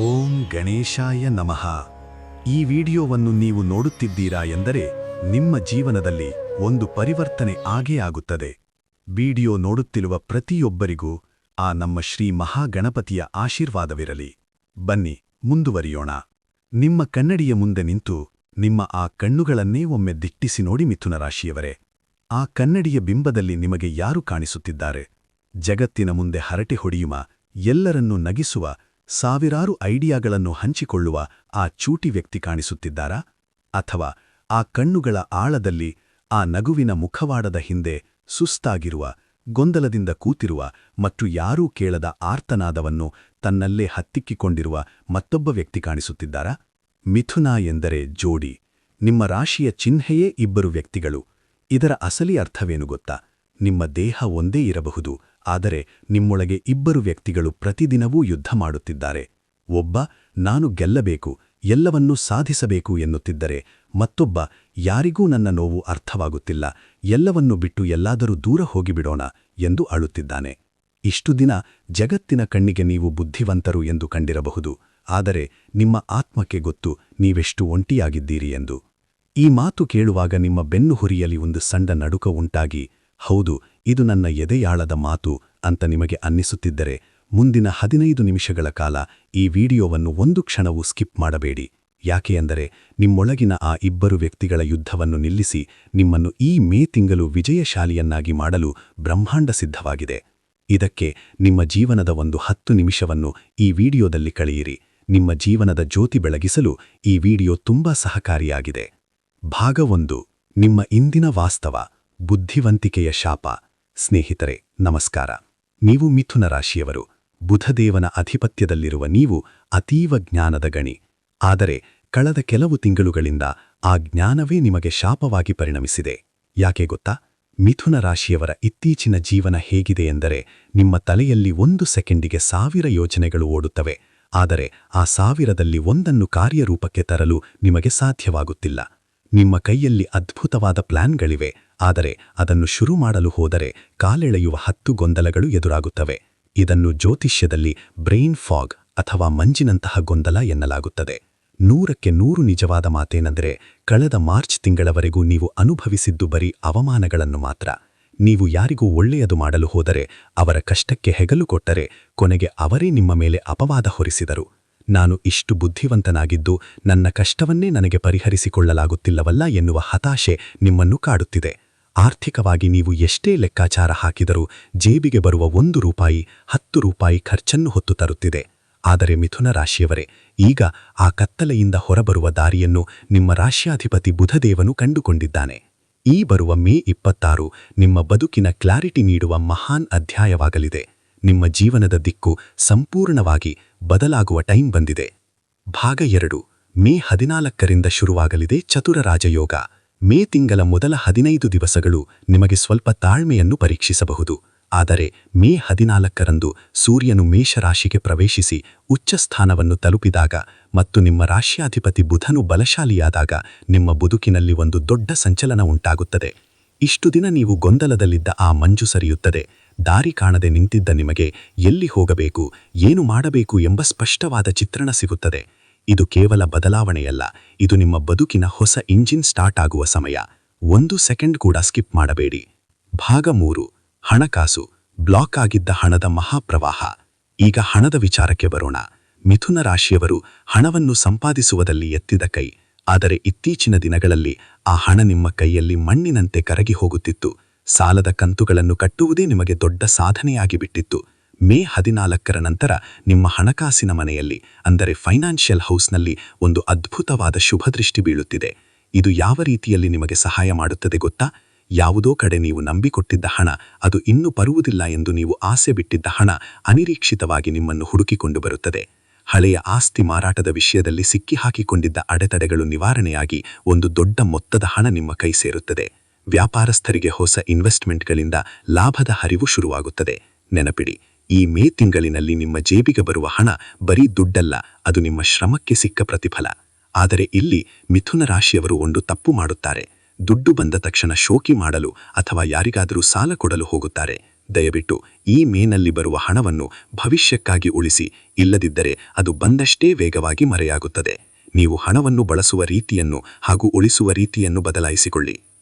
ಓಂ ಗಣೇಶಾಯ ನಮಃ. ಈ ವಿಡಿಯೋವನ್ನು ನೀವು ನೋಡುತ್ತಿದ್ದೀರಾ ಎಂದರೆ ನಿಮ್ಮ ಜೀವನದಲ್ಲಿ ಒಂದು ಪರಿವರ್ತನೆ ಆಗೇ ಆಗುತ್ತದೆ. ವಿಡಿಯೋ ನೋಡುತ್ತಿರುವ ಪ್ರತಿಯೊಬ್ಬರಿಗೂ ಆ ನಮ್ಮ ಶ್ರೀ ಮಹಾಗಣಪತಿಯ ಆಶೀರ್ವಾದವಿರಲಿ. ಬನ್ನಿ ಮುಂದುವರಿಯೋಣ. ನಿಮ್ಮ ಕನ್ನಡಿಯ ಮುಂದೆ ನಿಂತು ನಿಮ್ಮ ಆ ಕಣ್ಣುಗಳನ್ನೇ ಒಮ್ಮೆ ದಿಟ್ಟಿಸಿ ನೋಡಿ ಮಿಥುನ ರಾಶಿಯವರೇ. ಆ ಕನ್ನಡಿಯ ಬಿಂಬದಲ್ಲಿ ನಿಮಗೆ ಯಾರು ಕಾಣಿಸುತ್ತಿದ್ದಾರೆ? ಜಗತ್ತಿನ ಮುಂದೆ ಹರಟೆ ಹೊಡೆಯುವ, ಎಲ್ಲರನ್ನೂ ನಗಿಸುವ, ಸಾವಿರಾರು ಐಡಿಯಾಗಳನ್ನು ಹಂಚಿಕೊಳ್ಳುವ ಆ ಚೂಟಿ ವ್ಯಕ್ತಿ ಕಾಣಿಸುತ್ತಿದ್ದಾರಾ? ಅಥವಾ ಆ ಕಣ್ಣುಗಳ ಆಳದಲ್ಲಿ, ಆ ನಗುವಿನ ಮುಖವಾಡದ ಹಿಂದೆ ಸುಸ್ತಾಗಿರುವ, ಗೊಂದಲದಿಂದ ಕೂತಿರುವ ಮತ್ತು ಯಾರೂ ಕೇಳದ ಆರ್ತನಾದವನ್ನು ತನ್ನಲ್ಲೇ ಹತ್ತಿಕ್ಕಿಕೊಂಡಿರುವ ಮತ್ತೊಬ್ಬ ವ್ಯಕ್ತಿ ಕಾಣಿಸುತ್ತಿದ್ದಾರಾ? ಮಿಥುನ ಎಂದರೆ ಜೋಡಿ. ನಿಮ್ಮ ರಾಶಿಯ ಚಿಹ್ನೆಯೇ ಇಬ್ಬರು ವ್ಯಕ್ತಿಗಳು. ಇದರ ಅಸಲಿ ಅರ್ಥವೇನು ಗೊತ್ತಾ? ನಿಮ್ಮ ದೇಹ ಒಂದೇ ಇರಬಹುದು, ಆದರೆ ನಿಮ್ಮೊಳಗೆ ಇಬ್ಬರು ವ್ಯಕ್ತಿಗಳು ಪ್ರತಿದಿನವೂ ಯುದ್ಧ ಮಾಡುತ್ತಿದ್ದಾರೆ. ಒಬ್ಬ ನಾನು ಗೆಲ್ಲಬೇಕು, ಎಲ್ಲವನ್ನೂ ಸಾಧಿಸಬೇಕು ಎನ್ನುತ್ತಿದ್ದರೆ, ಮತ್ತೊಬ್ಬ ಯಾರಿಗೂ ನನ್ನ ನೋವು ಅರ್ಥವಾಗುತ್ತಿಲ್ಲ, ಎಲ್ಲವನ್ನೂ ಬಿಟ್ಟು ಎಲ್ಲಾದರೂ ದೂರ ಹೋಗಿಬಿಡೋಣ ಎಂದು ಅಳುತ್ತಿದ್ದಾನೆ. ಇಷ್ಟು ದಿನ ಜಗತ್ತಿನ ಕಣ್ಣಿಗೆ ನೀವು ಬುದ್ಧಿವಂತರು ಎಂದು ಕಂಡಿರಬಹುದು, ಆದರೆ ನಿಮ್ಮ ಆತ್ಮಕ್ಕೆ ಗೊತ್ತು ನೀವೆಷ್ಟು ಒಂಟಿಯಾಗಿದ್ದೀರಿ ಎಂದು. ಈ ಮಾತು ಕೇಳುವಾಗ ನಿಮ್ಮ ಬೆನ್ನು ಹುರಿಯಲಿ ಒಂದು ಸಣ್ಣ ನಡುಕ ಉಂಟಾಗಿ, ಹೌದು, ಇದು ನನ್ನ ಎದೆಯಾಳದ ಮಾತು ಅಂತ ನಿಮಗೆ ಅನ್ನಿಸುತ್ತಿದ್ದರೆ, ಮುಂದಿನ 15 ನಿಮಿಷಗಳ ಕಾಲ ಈ ವಿಡಿಯೋವನ್ನು ಒಂದು ಕ್ಷಣವೂ ಸ್ಕಿಪ್ ಮಾಡಬೇಡಿ. ಯಾಕೆಂದರೆ ನಿಮ್ಮೊಳಗಿನ ಆ ಇಬ್ಬರು ವ್ಯಕ್ತಿಗಳ ಯುದ್ಧವನ್ನು ನಿಲ್ಲಿಸಿ ನಿಮ್ಮನ್ನು ಈ ಮೇ ತಿಂಗಳು ವಿಜಯಶಾಲಿಯನ್ನಾಗಿ ಮಾಡಲು ಬ್ರಹ್ಮಾಂಡ ಸಿದ್ಧವಾಗಿದೆ. ಇದಕ್ಕೆ ನಿಮ್ಮ ಜೀವನದ ಒಂದು 10 ನಿಮಿಷವನ್ನು ಈ ವಿಡಿಯೋದಲ್ಲಿ ಕಳೆಯಿರಿ. ನಿಮ್ಮ ಜೀವನದ ಜ್ಯೋತಿ ಬೆಳಗಿಸಲು ಈ ವಿಡಿಯೋ ತುಂಬಾ ಸಹಕಾರಿಯಾಗಿದೆ. ಭಾಗ 1. ನಿಮ್ಮ ಇಂದಿನ ವಾಸ್ತವ, ಬುದ್ಧಿವಂತಿಕೆಯ ಶಾಪ. ಸ್ನೇಹಿತರೆ ನಮಸ್ಕಾರ. ನೀವು ಮಿಥುನ ರಾಶಿಯವರು. ಬುಧದೇವನ ಅಧಿಪತ್ಯದಲ್ಲಿರುವ ನೀವು ಅತೀವ ಜ್ಞಾನದ ಗಣಿ. ಆದರೆ ಕಳೆದ ಕೆಲವು ತಿಂಗಳುಗಳಿಂದ ಆ ಜ್ಞಾನವೇ ನಿಮಗೆ ಶಾಪವಾಗಿ ಪರಿಣಮಿಸಿದೆ. ಯಾಕೆ ಗೊತ್ತಾ? ಮಿಥುನ ರಾಶಿಯವರ ಇತ್ತೀಚಿನ ಜೀವನ ಹೇಗಿದೆ ಎಂದರೆ, ನಿಮ್ಮ ತಲೆಯಲ್ಲಿ 1 ಸೆಕೆಂಡಿಗೆ 1000 ಯೋಚನೆಗಳು ಓಡುತ್ತವೆ, ಆದರೆ ಆ 1000ರಲ್ಲಿ ಒಂದನ್ನು ಕಾರ್ಯರೂಪಕ್ಕೆ ತರಲು ನಿಮಗೆ ಸಾಧ್ಯವಾಗುತ್ತಿಲ್ಲ. ನಿಮ್ಮ ಕೈಯಲ್ಲಿ ಅದ್ಭುತವಾದ ಪ್ಲಾನ್ಗಳಿವೆ, ಆದರೆ ಅದನ್ನು ಶುರು ಮಾಡಲು ಹೋದರೆ ಕಾಲೆಳೆಯುವ 10 ಗೊಂದಲಗಳು ಎದುರಾಗುತ್ತವೆ. ಇದನ್ನು ಜ್ಯೋತಿಷ್ಯದಲ್ಲಿ ಬ್ರೈನ್ ಫಾಗ್ ಅಥವಾ ಮಂಜಿನಂತಹ ಗೊಂದಲ ಎನ್ನಲಾಗುತ್ತದೆ. 100ಕ್ಕೆ 100 ನಿಜವಾದ ಮಾತೇನೆಂದರೆ, ಕಳೆದ ಮಾರ್ಚ್ ತಿಂಗಳವರೆಗೂ ನೀವು ಅನುಭವಿಸಿದ್ದು ಬರೀ ಅವಮಾನಗಳನ್ನು ಮಾತ್ರ. ನೀವು ಯಾರಿಗೂ ಒಳ್ಳೆಯದು ಮಾಡಲು ಹೋದರೆ, ಅವರ ಕಷ್ಟಕ್ಕೆ ಹೆಗಲು ಕೊಟ್ಟರೆ, ಕೊನೆಗೆ ಅವರೇ ನಿಮ್ಮ ಮೇಲೆ ಅಪವಾದ ಹೊರಿಸಿದರು. ನಾನು ಇಷ್ಟು ಬುದ್ಧಿವಂತನಾಗಿದ್ದು ನನ್ನ ಕಷ್ಟವನ್ನೇ ನನಗೆ ಪರಿಹರಿಸಿಕೊಳ್ಳಲಾಗುತ್ತಿಲ್ಲವಲ್ಲ ಎನ್ನುವ ಹತಾಶೆ ನಿಮ್ಮನ್ನು ಕಾಡುತ್ತಿದೆ. ಆರ್ಥಿಕವಾಗಿ ನೀವು ಎಷ್ಟೇ ಲೆಕ್ಕಾಚಾರ ಹಾಕಿದರೂ ಜೇಬಿಗೆ ಬರುವ 1 ರೂಪಾಯಿ 10 ರೂಪಾಯಿ ಖರ್ಚನ್ನು ಹೊತ್ತು ತರುತ್ತಿದೆ. ಆದರೆ ಮಿಥುನ ರಾಶಿಯವರೇ, ಈಗ ಆ ಕತ್ತಲೆಯಿಂದ ಹೊರಬರುವ ದಾರಿಯನ್ನು ನಿಮ್ಮ ರಾಶ್ಯಾಧಿಪತಿ ಬುಧದೇವನು ಕಂಡುಕೊಂಡಿದ್ದಾನೆ. ಈ ಬರುವ ಮೇ 26 ನಿಮ್ಮ ಬದುಕಿನ ಕ್ಲಾರಿಟಿ ನೀಡುವ ಮಹಾನ್ ಅಧ್ಯಾಯವಾಗಲಿದೆ. ನಿಮ್ಮ ಜೀವನದ ದಿಕ್ಕು ಸಂಪೂರ್ಣವಾಗಿ ಬದಲಾಗುವ ಟೈಮ್ ಬಂದಿದೆ. ಭಾಗ 2. ಮೇ 14ರಿಂದ ಶುರುವಾಗಲಿದೆ ಚತುರ ರಾಜಯೋಗ. ಮೇ ತಿಂಗಳ ಮೊದಲ 15 ದಿವಸಗಳು ನಿಮಗೆ ಸ್ವಲ್ಪ ತಾಳ್ಮೆಯನ್ನು ಪರೀಕ್ಷಿಸಬಹುದು. ಆದರೆ ಮೇ 14ರಂದು ಸೂರ್ಯನು ಮೇಷರಾಶಿಗೆ ಪ್ರವೇಶಿಸಿ ಉಚ್ಚಸ್ಥಾನವನ್ನು ತಲುಪಿದಾಗ ಮತ್ತು ನಿಮ್ಮ ರಾಶ್ಯಾಧಿಪತಿ ಬುಧನು ಬಲಶಾಲಿಯಾದಾಗ ನಿಮ್ಮ ಬದುಕಿನಲ್ಲಿ ಒಂದು ದೊಡ್ಡ ಸಂಚಲನ ಉಂಟಾಗುತ್ತದೆ. ಇಷ್ಟು ದಿನ ನೀವು ಗೊಂದಲದಲ್ಲಿದ್ದ ಆ ಮಂಜು ಸರಿಯುತ್ತದೆ. ದಾರಿ ಕಾಣದೆ ನಿಂತಿದ್ದ ನಿಮಗೆ ಎಲ್ಲಿ ಹೋಗಬೇಕು, ಏನು ಮಾಡಬೇಕು ಎಂಬ ಸ್ಪಷ್ಟವಾದ ಚಿತ್ರಣ ಸಿಗುತ್ತದೆ. ಇದು ಕೇವಲ ಬದಲಾವಣೆಯಲ್ಲ, ಇದು ನಿಮ್ಮ ಬದುಕಿನ ಹೊಸ ಇಂಜಿನ್ ಸ್ಟಾರ್ಟ್ ಆಗುವ ಸಮಯ. 1 ಸೆಕೆಂಡ್ ಕೂಡ ಸ್ಕಿಪ್ ಮಾಡಬೇಡಿ. ಭಾಗ 3. ಹಣಕಾಸು. ಬ್ಲಾಕ್ ಆಗಿದ್ದ ಹಣದ ಮಹಾಪ್ರವಾಹ. ಈಗ ಹಣದ ವಿಚಾರಕ್ಕೆ ಬರೋಣ. ಮಿಥುನ ರಾಶಿಯವರು ಹಣವನ್ನು ಸಂಪಾದಿಸುವುದಲ್ಲಿ ಎತ್ತಿದ ಕೈ. ಆದರೆ ಇತ್ತೀಚಿನ ದಿನಗಳಲ್ಲಿ ಆ ಹಣ ನಿಮ್ಮ ಕೈಯಲ್ಲಿ ಮಣ್ಣಿನಂತೆ ಕರಗಿ ಹೋಗುತ್ತಿತ್ತು. ಸಾಲದ ಕಂತುಗಳನ್ನು ಕಟ್ಟುವುದೇ ನಿಮಗೆ ದೊಡ್ಡ ಸಾಧನೆಯಾಗಿ ಬಿಟ್ಟಿತ್ತು. ಮೇ 14ರ ನಂತರ ನಿಮ್ಮ ಹಣಕಾಸಿನ ಮನೆಯಲ್ಲಿ, ಅಂದರೆ ಫೈನಾನ್ಷಿಯಲ್ ಹೌಸ್ನಲ್ಲಿ ಒಂದು ಅದ್ಭುತವಾದ ಶುಭದೃಷ್ಟಿ ಬೀಳುತ್ತಿದೆ. ಇದು ಯಾವ ರೀತಿಯಲ್ಲಿ ನಿಮಗೆ ಸಹಾಯ ಮಾಡುತ್ತದೆ ಗೊತ್ತಾ? ಯಾವುದೋ ಕಡೆ ನೀವು ನಂಬಿಕೊಟ್ಟಿದ್ದ ಹಣ, ಅದು ಇನ್ನೂ ಬರುವುದಿಲ್ಲ ಎಂದು ನೀವು ಆಸೆ ಬಿಟ್ಟಿದ್ದ ಹಣ ಅನಿರೀಕ್ಷಿತವಾಗಿ ನಿಮ್ಮನ್ನು ಹುಡುಕಿಕೊಂಡು ಬರುತ್ತದೆ. ಹಳೆಯ ಆಸ್ತಿ ಮಾರಾಟದ ವಿಷಯದಲ್ಲಿ ಸಿಕ್ಕಿಹಾಕಿಕೊಂಡಿದ್ದ ಅಡೆತಡೆಗಳು ನಿವಾರಣೆಯಾಗಿ ಒಂದು ದೊಡ್ಡ ಮೊತ್ತದ ಹಣ ನಿಮ್ಮ ಕೈ ಸೇರುತ್ತದೆ. ವ್ಯಾಪಾರಸ್ಥರಿಗೆ ಹೊಸ ಇನ್ವೆಸ್ಟ್ಮೆಂಟ್ಗಳಿಂದ ಲಾಭದ ಹರಿವು ಶುರುವಾಗುತ್ತದೆ. ನೆನಪಿಡಿ, ಈ ಮೇ ತಿಂಗಳಿನಲ್ಲಿ ನಿಮ್ಮ ಜೇಬಿಗೆ ಬರುವ ಹಣ ಬರೀ ದುಡ್ಡಲ್ಲ, ಅದು ನಿಮ್ಮ ಶ್ರಮಕ್ಕೆ ಸಿಕ್ಕ ಪ್ರತಿಫಲ. ಆದರೆ ಇಲ್ಲಿ ಮಿಥುನ ರಾಶಿಯವರು ಒಂದು ತಪ್ಪು ಮಾಡುತ್ತಾರೆ. ದುಡ್ಡು ಬಂದ ತಕ್ಷಣ ಶೋಕಿ ಮಾಡಲು ಅಥವಾ ಯಾರಿಗಾದರೂ ಸಾಲ ಕೊಡಲು ಹೋಗುತ್ತಾರೆ. ದಯವಿಟ್ಟು ಈ ಮೇನಲ್ಲಿ ಬರುವ ಹಣವನ್ನು ಭವಿಷ್ಯಕ್ಕಾಗಿ ಉಳಿಸಿ, ಇಲ್ಲದಿದ್ದರೆ ಅದು ಬಂದಷ್ಟೇ ವೇಗವಾಗಿ ಮರೆಯಾಗುತ್ತದೆ. ನೀವು ಹಣವನ್ನು ಬಳಸುವ ರೀತಿಯನ್ನು ಹಾಗೂ ಉಳಿಸುವ ರೀತಿಯನ್ನು ಬದಲಾಯಿಸಿಕೊಳ್ಳಿ.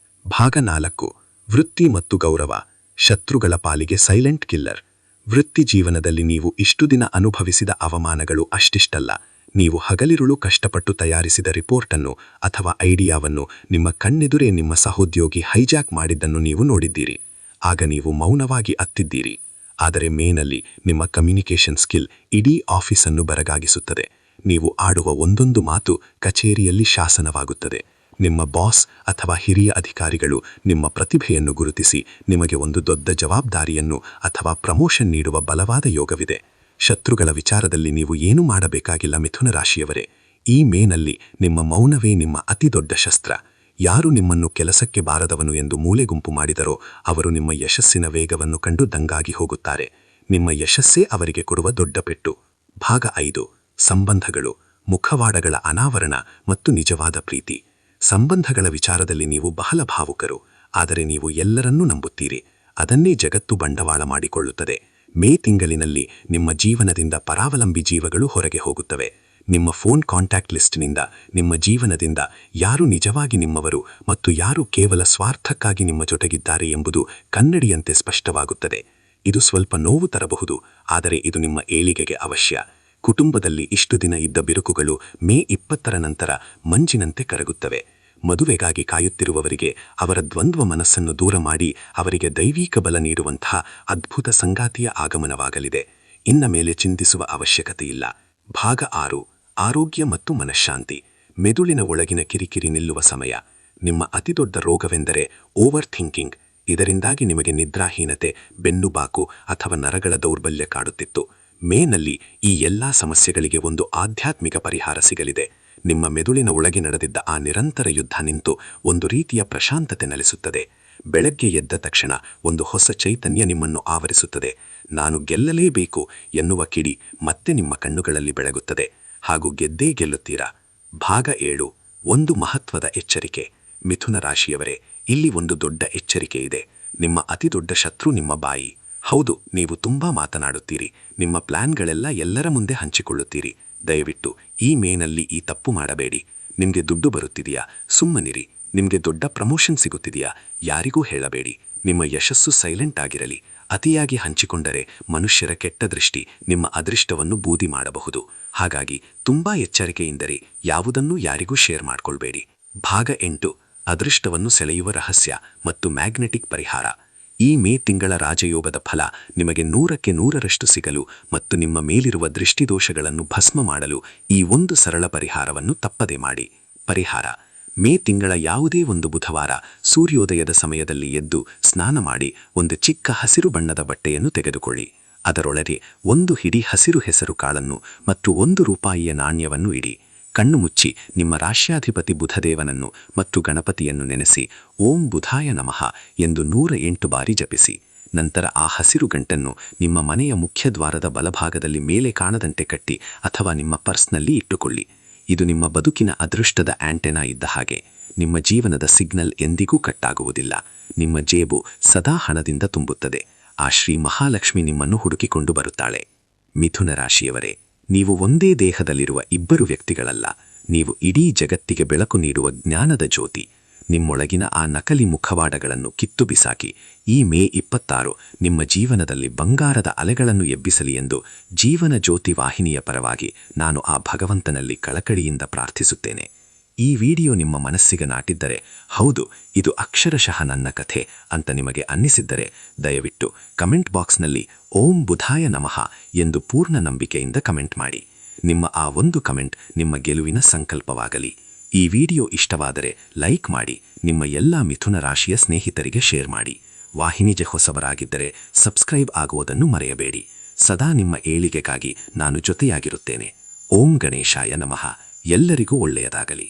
ಭಾಗ 4. ವೃತ್ತಿ ಮತ್ತು ಗೌರವ. ಶತ್ರುಗಳ ಪಾಲಿಗೆ ಸೈಲೆಂಟ್ ಕಿಲ್ಲರ್. ವೃತ್ತಿ ಜೀವನದಲ್ಲಿ ನೀವು ಇಷ್ಟು ದಿನ ಅನುಭವಿಸಿದ ಅವಮಾನಗಳು ಅಷ್ಟಿಷ್ಟಲ್ಲ. ನೀವು ಹಗಲಿರುಳು ಕಷ್ಟಪಟ್ಟು ತಯಾರಿಸಿದ ರಿಪೋರ್ಟನ್ನು ಅಥವಾ ಐಡಿಯಾವನ್ನು ನಿಮ್ಮ ಕಣ್ಣೆದುರೇ ನಿಮ್ಮ ಸಹೋದ್ಯೋಗಿ ಹೈಜಾಕ್ ಮಾಡಿದ್ದನ್ನು ನೀವು ನೋಡಿದ್ದೀರಿ. ಆಗ ನೀವು ಮೌನವಾಗಿ ಅತ್ತಿದ್ದೀರಿ. ಆದರೆ ಮೇನಲ್ಲಿ ನಿಮ್ಮ ಕಮ್ಯುನಿಕೇಷನ್ ಸ್ಕಿಲ್ ಇಡೀ ಆಫೀಸನ್ನು ಬೆರಗಾಗಿಸುತ್ತದೆ. ನೀವು ಆಡುವ ಒಂದೊಂದು ಮಾತು ಕಚೇರಿಯಲ್ಲಿ ಶಾಸನವಾಗುತ್ತದೆ. ನಿಮ್ಮ ಬಾಸ್ ಅಥವಾ ಹಿರಿಯ ಅಧಿಕಾರಿಗಳು ನಿಮ್ಮ ಪ್ರತಿಭೆಯನ್ನು ಗುರುತಿಸಿ ನಿಮಗೆ ಒಂದು ದೊಡ್ಡ ಜವಾಬ್ದಾರಿಯನ್ನು ಅಥವಾ ಪ್ರಮೋಷನ್ ನೀಡುವ ಬಲವಾದ ಯೋಗವಿದೆ. ಶತ್ರುಗಳ ವಿಚಾರದಲ್ಲಿ ನೀವು ಏನೂ ಮಾಡಬೇಕಾಗಿಲ್ಲ ಮಿಥುನ ರಾಶಿಯವರೇ. ಈ ಮೇನಲ್ಲಿ ನಿಮ್ಮ ಮೌನವೇ ನಿಮ್ಮ ಅತಿದೊಡ್ಡ ಶಸ್ತ್ರ. ಯಾರು ನಿಮ್ಮನ್ನು ಕೆಲಸಕ್ಕೆ ಬಾರದವನು ಎಂದು ಮೂಲೆಗುಂಪು ಮಾಡಿದರೋ ಅವರು ನಿಮ್ಮ ಯಶಸ್ಸಿನ ವೇಗವನ್ನು ಕಂಡು ದಂಗಾಗಿ ಹೋಗುತ್ತಾರೆ. ನಿಮ್ಮ ಯಶಸ್ಸೇ ಅವರಿಗೆ ಕೊಡುವ ದೊಡ್ಡ ಪೆಟ್ಟು. ಭಾಗ 5. ಸಂಬಂಧಗಳು, ಮುಖವಾಡಗಳ ಅನಾವರಣ ಮತ್ತು ನಿಜವಾದ ಪ್ರೀತಿ. ಸಂಬಂಧಗಳ ವಿಚಾರದಲ್ಲಿ ನೀವು ಬಹಳ ಭಾವುಕರು, ಆದರೆ ನೀವು ಎಲ್ಲರನ್ನೂ ನಂಬುತ್ತೀರಿ. ಅದನ್ನೇ ಜಗತ್ತು ಬಂಡವಾಳ ಮಾಡಿಕೊಳ್ಳುತ್ತದೆ. ಮೇ ತಿಂಗಳಿನಲ್ಲಿ ನಿಮ್ಮ ಜೀವನದಿಂದ ಪರಾವಲಂಬಿ ಜೀವಗಳು ಹೊರಗೆ ಹೋಗುತ್ತವೆ. ನಿಮ್ಮ ಫೋನ್ ಕಾಂಟ್ಯಾಕ್ಟ್ ಲಿಸ್ಟ್ನಿಂದ, ನಿಮ್ಮ ಜೀವನದಿಂದ ಯಾರು ನಿಜವಾಗಿ ನಿಮ್ಮವರು ಮತ್ತು ಯಾರು ಕೇವಲ ಸ್ವಾರ್ಥಕ್ಕಾಗಿ ನಿಮ್ಮ ಜೊತೆಗಿದ್ದಾರೆ ಎಂಬುದು ಕನ್ನಡಿಯಂತೆ ಸ್ಪಷ್ಟವಾಗುತ್ತದೆ. ಇದು ಸ್ವಲ್ಪ ನೋವು ತರಬಹುದು, ಆದರೆ ಇದು ನಿಮ್ಮ ಏಳಿಗೆಗೆ ಅವಶ್ಯ. ಕುಟುಂಬದಲ್ಲಿ ಇಷ್ಟು ದಿನ ಇದ್ದ ಬಿರುಕುಗಳು ಮೇ 20ರ ನಂತರ ಮಂಜಿನಂತೆ ಕರಗುತ್ತವೆ. ಮದುವೆಗಾಗಿ ಕಾಯುತ್ತಿರುವವರಿಗೆ ಅವರ ದ್ವಂದ್ವ ಮನಸ್ಸನ್ನು ದೂರ ಮಾಡಿ ಅವರಿಗೆ ದೈವಿಕ ಬಲ ನೀಡುವಂತಹ ಅದ್ಭುತ ಸಂಗಾತಿಯ ಆಗಮನವಾಗಲಿದೆ. ಇನ್ನ ಮೇಲೆ ಚಿಂತಿಸುವ ಅವಶ್ಯಕತೆಯಿಲ್ಲ. ಭಾಗ 6. ಆರೋಗ್ಯ ಮತ್ತು ಮನಃಶಾಂತಿ. ಮೆದುಳಿನ ಒಳಗಿನ ಕಿರಿಕಿರಿ ನಿಲ್ಲುವ ಸಮಯ. ನಿಮ್ಮ ಅತಿದೊಡ್ಡ ರೋಗವೆಂದರೆ ಓವರ್ ಥಿಂಕಿಂಗ್. ಇದರಿಂದಾಗಿ ನಿಮಗೆ ನಿದ್ರಾಹೀನತೆ, ಬೆನ್ನುಬಾಕು ಅಥವಾ ನರಗಳ ದೌರ್ಬಲ್ಯ ಕಾಡುತ್ತಿತ್ತು. ಮೇನಲ್ಲಿ ಈ ಎಲ್ಲಾ ಸಮಸ್ಯೆಗಳಿಗೆ ಒಂದು ಆಧ್ಯಾತ್ಮಿಕ ಪರಿಹಾರ ಸಿಗಲಿದೆ. ನಿಮ್ಮ ಮೆದುಳಿನ ಒಳಗೆ ನಡೆದಿದ್ದ ಆ ನಿರಂತರ ಯುದ್ಧ ನಿಂತು ಒಂದು ರೀತಿಯ ಪ್ರಶಾಂತತೆ ನೆಲೆಸುತ್ತದೆ. ಬೆಳಗ್ಗೆ ಎದ್ದ ತಕ್ಷಣ ಒಂದು ಹೊಸ ಚೈತನ್ಯ ನಿಮ್ಮನ್ನು ಆವರಿಸುತ್ತದೆ. ನಾನು ಗೆಲ್ಲಲೇಬೇಕು ಎನ್ನುವ ಕಿಡಿ ಮತ್ತೆ ನಿಮ್ಮ ಕಣ್ಣುಗಳಲ್ಲಿ ಬೆಳಗುತ್ತದೆ. ಹಾಗೂ ಗೆದ್ದೇ ಗೆಲ್ಲುತ್ತೀರಾ. ಭಾಗ 7. ಒಂದು ಮಹತ್ವದ ಎಚ್ಚರಿಕೆ. ಮಿಥುನ ರಾಶಿಯವರೇ, ಇಲ್ಲಿ ಒಂದು ದೊಡ್ಡ ಎಚ್ಚರಿಕೆ ಇದೆ. ನಿಮ್ಮ ಅತಿದೊಡ್ಡ ಶತ್ರು ನಿಮ್ಮ ಬಾಯಿ. ಹೌದು, ನೀವು ತುಂಬಾ ಮಾತನಾಡುತ್ತೀರಿ. ನಿಮ್ಮ ಪ್ಲಾನ್ಗಳೆಲ್ಲ ಎಲ್ಲರ ಮುಂದೆ ಹಂಚಿಕೊಳ್ಳುತ್ತೀರಿ. ದಯವಿಟ್ಟು ಈ ಮೇನಲ್ಲಿ ಈ ತಪ್ಪು ಮಾಡಬೇಡಿ. ನಿಮಗೆ ದುಡ್ಡು ಬರುತ್ತಿದೆಯಾ? ಸುಮ್ಮನಿರಿ. ನಿಮಗೆ ದೊಡ್ಡ ಪ್ರಮೋಷನ್ ಸಿಗುತ್ತಿದೆಯಾ? ಯಾರಿಗೂ ಹೇಳಬೇಡಿ. ನಿಮ್ಮ ಯಶಸ್ಸು ಸೈಲೆಂಟ್ ಆಗಿರಲಿ. ಅತಿಯಾಗಿ ಹಂಚಿಕೊಂಡರೆ ಮನುಷ್ಯರ ಕೆಟ್ಟ ದೃಷ್ಟಿ ನಿಮ್ಮ ಅದೃಷ್ಟವನ್ನು ಬೂದಿ ಮಾಡಬಹುದು. ಹಾಗಾಗಿ ತುಂಬಾ ಎಚ್ಚರಿಕೆಯಿಂದರಿ. ಯಾವುದನ್ನೂ ಯಾರಿಗೂ ಶೇರ್ ಮಾಡ್ಕೊಳ್ಬೇಡಿ. ಭಾಗ 8. ಅದೃಷ್ಟವನ್ನು ಸೆಳೆಯುವ ರಹಸ್ಯ ಮತ್ತು ಮ್ಯಾಗ್ನೆಟಿಕ್ ಪರಿಹಾರ. ಈ ಮೇ ತಿಂಗಳ ರಾಜಯೋಗದ ಫಲ ನಿಮಗೆ 100ಕ್ಕೆ 100ರಷ್ಟು ಸಿಗಲು ಮತ್ತು ನಿಮ್ಮ ಮೇಲಿರುವ ದೃಷ್ಟಿದೋಷಗಳನ್ನು ಭಸ್ಮ ಮಾಡಲು ಈ ಒಂದು ಸರಳ ಪರಿಹಾರವನ್ನು ತಪ್ಪದೆ ಮಾಡಿ. ಪರಿಹಾರ: ಮೇ ತಿಂಗಳ ಯಾವುದೇ ಒಂದು ಬುಧವಾರ ಸೂರ್ಯೋದಯದ ಸಮಯದಲ್ಲಿ ಎದ್ದು ಸ್ನಾನ ಮಾಡಿ ಒಂದು ಚಿಕ್ಕ ಹಸಿರು ಬಣ್ಣದ ಬಟ್ಟೆಯನ್ನು ತೆಗೆದುಕೊಳ್ಳಿ. ಅದರೊಳಗೆ ಒಂದು ಹಿಡಿ ಹಸಿರು ಹೆಸರು ಕಾಳನ್ನು ಮತ್ತು ₹1 ನಾಣ್ಯವನ್ನು ಇಡಿ. ಕಣ್ಣು ಮುಚ್ಚಿ ನಿಮ್ಮ ರಾಶ್ಯಾಧಿಪತಿ ಬುಧದೇವನನ್ನು ಮತ್ತು ಗಣಪತಿಯನ್ನು ನೆನೆಸಿ ಓಂ ಬುಧಾಯ ನಮಃ ಎಂದು 108 ಬಾರಿ ಜಪಿಸಿ. ನಂತರ ಆ ಹಸಿರು ಗಂಟನ್ನು ನಿಮ್ಮ ಮನೆಯ ಮುಖ್ಯ ದ್ವಾರದ ಬಲಭಾಗದಲ್ಲಿ ಮೇಲೆ ಕಾಣದಂತೆ ಕಟ್ಟಿ ಅಥವಾ ನಿಮ್ಮ ಪರ್ಸ್ನಲ್ಲಿ ಇಟ್ಟುಕೊಳ್ಳಿ. ಇದು ನಿಮ್ಮ ಬದುಕಿನ ಅದೃಷ್ಟದ ಆಂಟೆನಾ ಇದ್ದ ಹಾಗೆ. ನಿಮ್ಮ ಜೀವನದ ಸಿಗ್ನಲ್ ಎಂದಿಗೂ ಕಟ್ಟಾಗುವುದಿಲ್ಲ. ನಿಮ್ಮ ಜೇಬು ಸದಾ ಹಣದಿಂದ ತುಂಬುತ್ತದೆ. ಆ ಶ್ರೀ ಮಹಾಲಕ್ಷ್ಮಿ ನಿಮ್ಮನ್ನು ಹುಡುಕಿಕೊಂಡು ಬರುತ್ತಾಳೆ. ಮಿಥುನ ರಾಶಿಯವರೇ, ನೀವು ಒಂದೇ ದೇಹದಲ್ಲಿರುವ ಇಬ್ಬರು ವ್ಯಕ್ತಿಗಳಲ್ಲ. ನೀವು ಇಡೀ ಜಗತ್ತಿಗೆ ಬೆಳಕು ನೀಡುವ ಜ್ಞಾನದ ಜ್ಯೋತಿ. ನಿಮ್ಮೊಳಗಿನ ಆ ನಕಲಿ ಮುಖವಾಡಗಳನ್ನು ಕಿತ್ತು ಬಿಸಾಕಿ ಈ ಮೇ 26 ನಿಮ್ಮ ಜೀವನದಲ್ಲಿ ಬಂಗಾರದ ಅಲೆಗಳನ್ನು ಎಬ್ಬಿಸಲಿ ಎಂದು ಜೀವನ ಜ್ಯೋತಿ ವಾಹಿನಿಯ ಪರವಾಗಿ ನಾನು ಆ ಭಗವಂತನಲ್ಲಿ ಕಳಕಳಿಯಿಂದ ಪ್ರಾರ್ಥಿಸುತ್ತೇನೆ. ಈ ವಿಡಿಯೋ ನಿಮ್ಮ ಮನಸ್ಸಿಗೆ ನಾಟಿದ್ದರೆ, ಹೌದು ಇದು ಅಕ್ಷರಶಃ ನನ್ನ ಕಥೆ ಅಂತ ನಿಮಗೆ ಅನ್ನಿಸಿದ್ದರೆ, ದಯವಿಟ್ಟು ಕಮೆಂಟ್ ಬಾಕ್ಸ್ನಲ್ಲಿ ಓಂ ಬುಧಾಯ ನಮಃ ಎಂದು ಪೂರ್ಣ ನಂಬಿಕೆಯಿಂದ ಕಮೆಂಟ್ ಮಾಡಿ. ನಿಮ್ಮ ಆ ಒಂದು ಕಮೆಂಟ್ ನಿಮ್ಮ ಗೆಲುವಿನ ಸಂಕಲ್ಪವಾಗಲಿ. ಈ ವಿಡಿಯೋ ಇಷ್ಟವಾದರೆ ಲೈಕ್ ಮಾಡಿ, ನಿಮ್ಮ ಎಲ್ಲ ಮಿಥುನ ರಾಶಿಯ ಸ್ನೇಹಿತರಿಗೆ ಶೇರ್ ಮಾಡಿ. ವಾಹಿನಿಗೆ ಹೊಸಬರಾಗಿದ್ದರೆ ಸಬ್ಸ್ಕ್ರೈಬ್ ಆಗುವುದನ್ನು ಮರೆಯಬೇಡಿ. ಸದಾ ನಿಮ್ಮ ಏಳಿಗೆಗಾಗಿ ನಾನು ಜೊತೆಯಾಗಿರುತ್ತೇನೆ. ಓಂ ಗಣೇಶಾಯ ನಮಃ. ಎಲ್ಲರಿಗೂ ಒಳ್ಳೆಯದಾಗಲಿ.